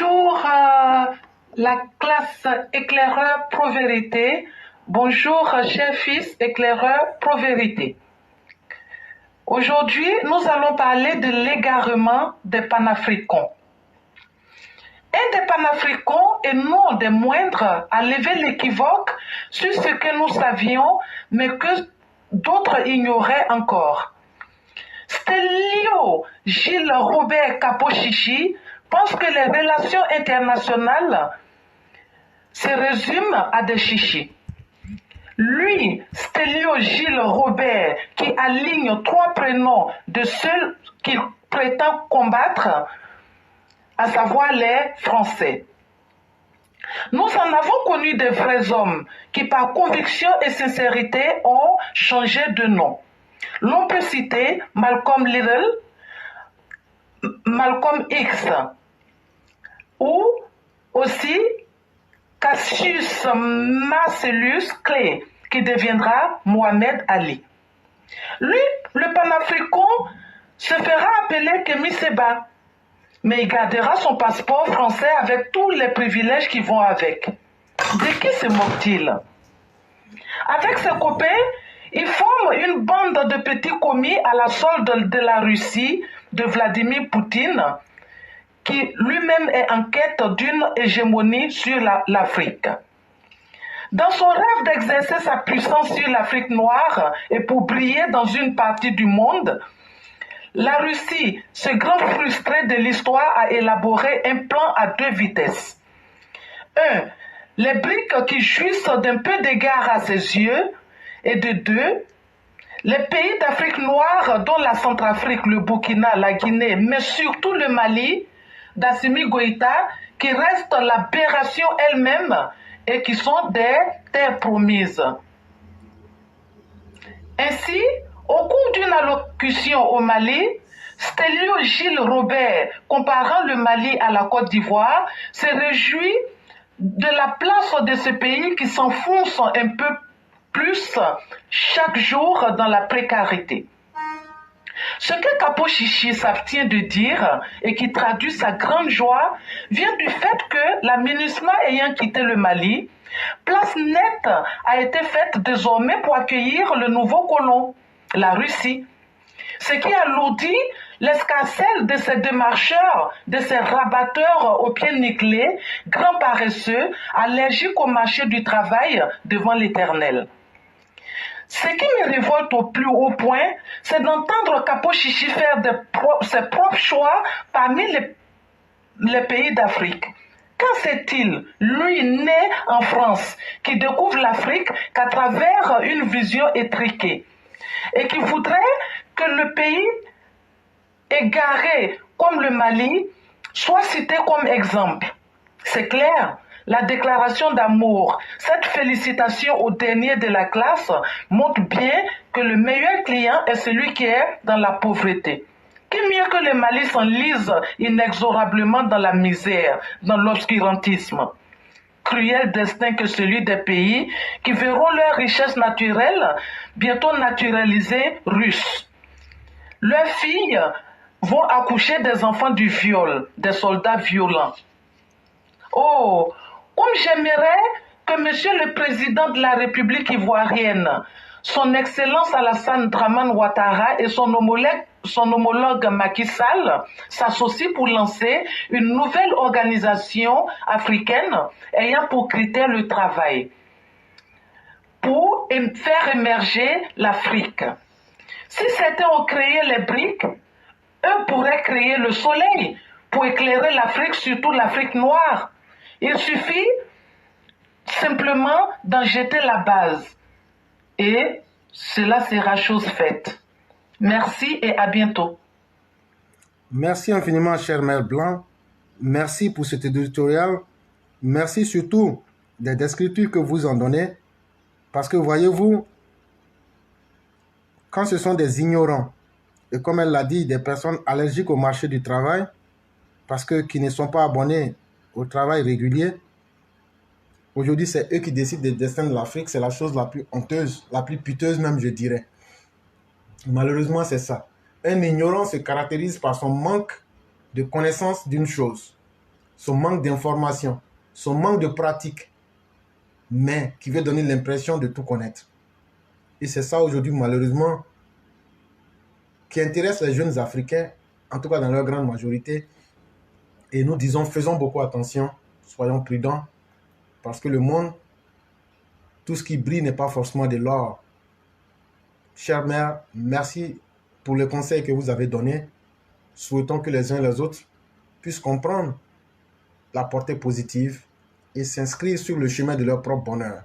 Bonjour la classe éclaireur pro-vérité. Bonjour chers fils éclaireurs pro-vérité. Aujourd'hui, nous allons parler de l'égarement des panafricains. Un des panafricains et non des moindres a levé l'équivoque sur ce que nous savions mais que d'autres ignoraient encore. Stelio Gilles Robert Kapochichi pense que les relations internationales se résument à des chichis. Lui, Stelio Gilles Robert, qui aligne 3 prénoms de ceux qu'il prétend combattre, à savoir les Français. Nous en avons connu de vrais hommes qui, par conviction et sincérité, ont changé de nom. L'on peut citer Malcolm Little, Malcolm X, ou aussi Cassius Marcellus Clay, qui deviendra Mohamed Ali. Lui, le panafricain, se fera appeler Kémy Séba, mais il gardera son passeport français avec tous les privilèges qui vont avec. De qui se moque-t-il? Avec ses copains, il forme une bande de petits commis à la solde de la Russie de Vladimir Poutine, qui lui-même est en quête d'une hégémonie sur l'Afrique. Dans son rêve d'exercer sa puissance sur l'Afrique noire et pour briller dans une partie du monde, la Russie, ce grand frustré de l'histoire, a élaboré un plan à 2 vitesses. 1. Les briques qui jouissent d'un peu d'égard à ses yeux, et de 2. Les pays d'Afrique noire, dont la Centrafrique, le Burkina, la Guinée, mais surtout le Mali, d'Assimi Goïta, qui reste l'aberration elle-même et qui sont des terres promises. Ainsi, au cours d'une allocution au Mali, Stelio Gilles Robert, comparant le Mali à la Côte d'Ivoire, se réjouit de la place de ce pays qui s'enfonce un peu plus chaque jour dans la précarité. Ce que Kapochichi s'abstient de dire et qui traduit sa grande joie vient du fait que la MINUSMA ayant quitté le Mali, place nette a été faite désormais pour accueillir le nouveau colon, la Russie. Ce qui alourdit l'escarcelle de ces démarcheurs, de ces rabatteurs aux pieds nickelés, grands paresseux, allergiques au marché du travail devant l'Éternel. Ce qui me révolte au plus haut point, c'est d'entendre Kapochichi faire ses propres choix parmi les pays d'Afrique. Qu'en sait-il, lui né en France, qui découvre l'Afrique qu'à travers une vision étriquée, et qui voudrait que le pays égaré comme le Mali soit cité comme exemple? C'est clair. La déclaration d'amour, cette félicitation au dernier de la classe montre bien que le meilleur client est celui qui est dans la pauvreté. Qui mieux que le Mali s'enlise inexorablement dans la misère, dans l'obscurantisme? Cruel destin que celui des pays qui verront leur richesse naturelle bientôt naturalisée russe. Leurs filles vont accoucher des enfants du viol, des soldats violents. Oh, comme j'aimerais que Monsieur le Président de la République ivoirienne, son Excellence Alassane Dramane Ouattara et son homologue Macky Sall s'associent pour lancer une nouvelle organisation africaine ayant pour critère le travail, pour faire émerger l'Afrique. Si certains ont créé les briques, eux pourraient créer le soleil pour éclairer l'Afrique, surtout l'Afrique noire. Il suffit simplement d'en jeter la base et cela sera chose faite. Merci et à bientôt. Merci infiniment, cher Mère Blanc. Merci pour cet éditorial. Merci surtout des descriptifs que vous en donnez. Parce que voyez-vous, quand ce sont des ignorants, et comme elle l'a dit, des personnes allergiques au marché du travail, parce que qui ne sont pas abonnés au travail régulier, aujourd'hui c'est eux qui décident des destins de l'Afrique. C'est la chose la plus honteuse, la plus piteuse même, je dirais. Malheureusement, c'est ça. Un ignorant se caractérise par son manque de connaissance d'une chose. son manque d'information, son manque de pratique, mais qui veut donner l'impression de tout connaître. Et c'est ça aujourd'hui, malheureusement, qui intéresse les jeunes Africains, en tout cas dans leur grande majorité. Et nous disons, faisons beaucoup attention, soyons prudents, parce que le monde, tout ce qui brille n'est pas forcément de l'or. Chère mère, merci pour le conseil que vous avez donné. Souhaitons que les uns et les autres puissent comprendre la portée positive et s'inscrire sur le chemin de leur propre bonheur.